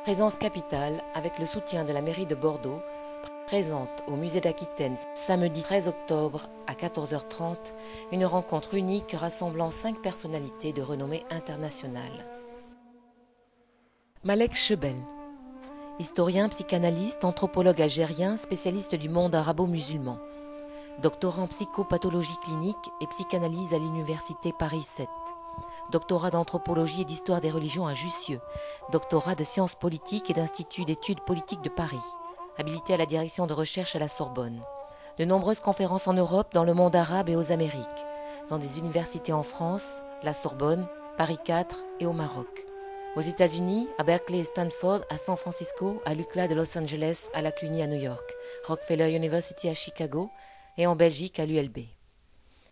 Présence capitale, avec le soutien de la mairie de Bordeaux, présente au musée d'Aquitaine samedi 13 octobre à 14h30 une rencontre unique rassemblant 5 personnalités de renommée internationale. Malek Chebel, historien, psychanalyste, anthropologue algérien, spécialiste du monde arabo-musulman, doctorant en psychopathologie clinique et psychanalyse à l'université Paris 7. Doctorat d'anthropologie et d'histoire des religions à Jussieu, doctorat de sciences politiques et d'Institut d'études politiques de Paris, habilité à la direction de recherche à la Sorbonne. De nombreuses conférences en Europe, dans le monde arabe et aux Amériques, dans des universités en France, la Sorbonne, Paris 4 et au Maroc. Aux États-Unis, à Berkeley et Stanford, à San Francisco, à l'UCLA de Los Angeles, à la CUNY à New York, Rockefeller University à Chicago et en Belgique à l'ULB.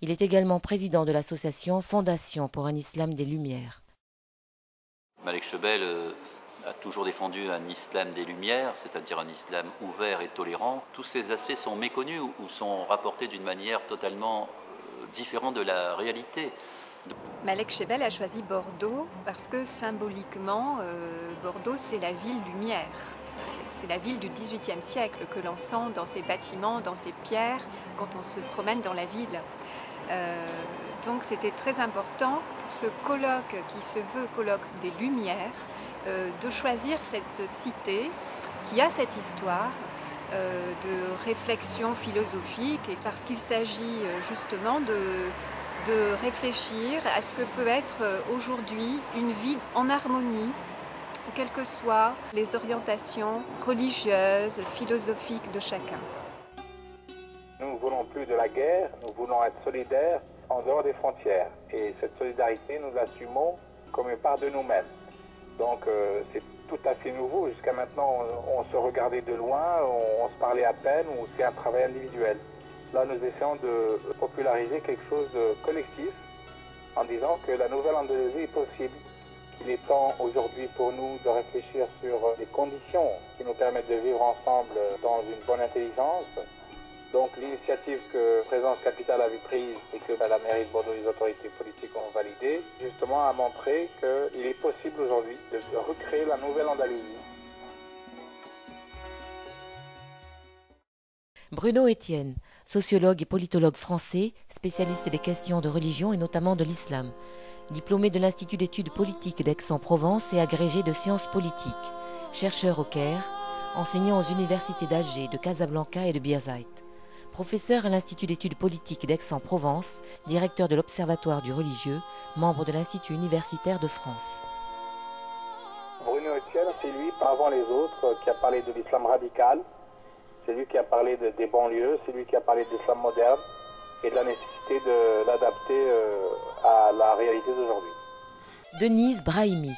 Il est également président de l'association Fondation pour un Islam des Lumières. Malek Chebel a toujours défendu un islam des Lumières, c'est-à-dire un islam ouvert et tolérant. Tous ces aspects sont méconnus ou sont rapportés d'une manière totalement différente de la réalité. Malek Chebel a choisi Bordeaux parce que symboliquement, Bordeaux c'est la ville lumière. C'est la ville du XVIIIe siècle que l'on sent dans ses bâtiments, dans ses pierres, quand on se promène dans la ville. Donc c'était très important pour ce colloque qui se veut colloque des Lumières de choisir cette cité qui a cette histoire de réflexion philosophique, et parce qu'il s'agit justement de réfléchir à ce que peut être aujourd'hui une vie en harmonie, quelles que soient les orientations religieuses, philosophiques de chacun. Nous ne voulons plus de la guerre, nous voulons être solidaires en dehors des frontières. Et cette solidarité, nous l'assumons comme une part de nous-mêmes. Donc c'est tout à fait nouveau. Jusqu'à maintenant, on se regardait de loin, on se parlait à peine, ou c'est un travail individuel. Là, nous essayons de populariser quelque chose de collectif en disant que la nouvelle Andalousie est possible. Il est temps aujourd'hui pour nous de réfléchir sur les conditions qui nous permettent de vivre ensemble dans une bonne intelligence. Donc l'initiative que Présence Capitale avait prise et que la mairie de Bordeaux et les autorités politiques ont validée, justement a montré qu'il est possible aujourd'hui de recréer la nouvelle Andalousie. Bruno Etienne, sociologue et politologue français, spécialiste des questions de religion et notamment de l'islam, diplômé de l'Institut d'études politiques d'Aix-en-Provence et agrégé de sciences politiques, chercheur au Caire, enseignant aux universités d'Alger, de Casablanca et de Biarritz. Professeur à l'Institut d'études politiques d'Aix-en-Provence, directeur de l'Observatoire du religieux, membre de l'Institut universitaire de France. Bruno Etienne, c'est lui, avant les autres, qui a parlé de l'islam radical. C'est lui qui a parlé des banlieues, c'est lui qui a parlé de l'islam moderne et de la nécessité de l'adapter à la réalité d'aujourd'hui. Denise Brahimi,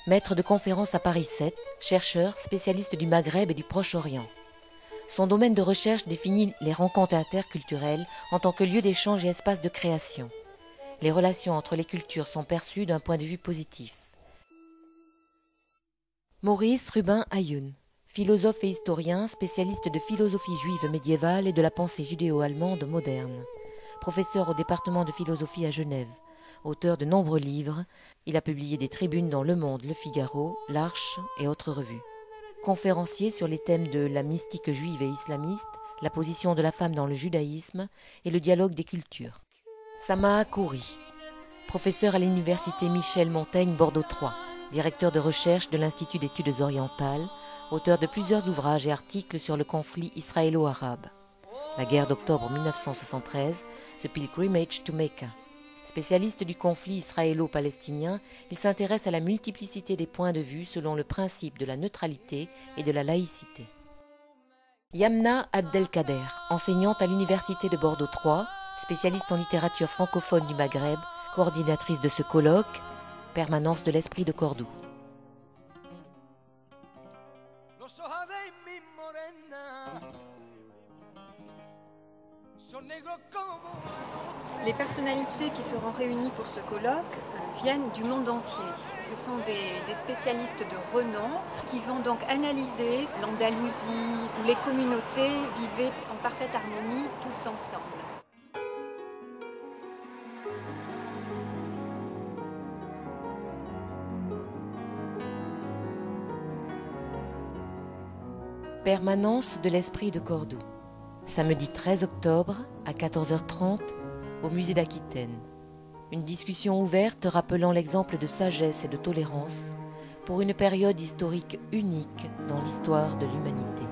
maître de conférences à Paris 7, chercheur, spécialiste du Maghreb et du Proche-Orient. Son domaine de recherche définit les rencontres interculturelles en tant que lieu d'échange et espace de création. Les relations entre les cultures sont perçues d'un point de vue positif. Maurice Rubin Ayoun, philosophe et historien, spécialiste de philosophie juive médiévale et de la pensée judéo-allemande moderne. Professeur au département de philosophie à Genève. Auteur de nombreux livres, il a publié des tribunes dans Le Monde, Le Figaro, L'Arche et autres revues. Conférencier sur les thèmes de la mystique juive et islamiste, la position de la femme dans le judaïsme et le dialogue des cultures. Samaha Khoury, professeur à l'université Michel Montaigne Bordeaux 3, directeur de recherche de l'Institut d'études orientales, auteur de plusieurs ouvrages et articles sur le conflit israélo-arabe. La guerre d'octobre 1973, The Pilgrimage to Mecca. Spécialiste du conflit israélo-palestinien, il s'intéresse à la multiplicité des points de vue selon le principe de la neutralité et de la laïcité. Yamna Abdelkader, enseignante à l'université de Bordeaux 3, spécialiste en littérature francophone du Maghreb, coordinatrice de ce colloque, permanence de l'Esprit de Cordoue. Les personnalités qui seront réunies pour ce colloque viennent du monde entier. Ce sont des spécialistes de renom qui vont donc analyser l'Andalousie où les communautés vivaient en parfaite harmonie toutes ensemble. Permanence de l'Esprit de Cordoue. Samedi 13 octobre à 14h30 au musée d'Aquitaine. Une discussion ouverte rappelant l'exemple de sagesse et de tolérance pour une période historique unique dans l'histoire de l'humanité.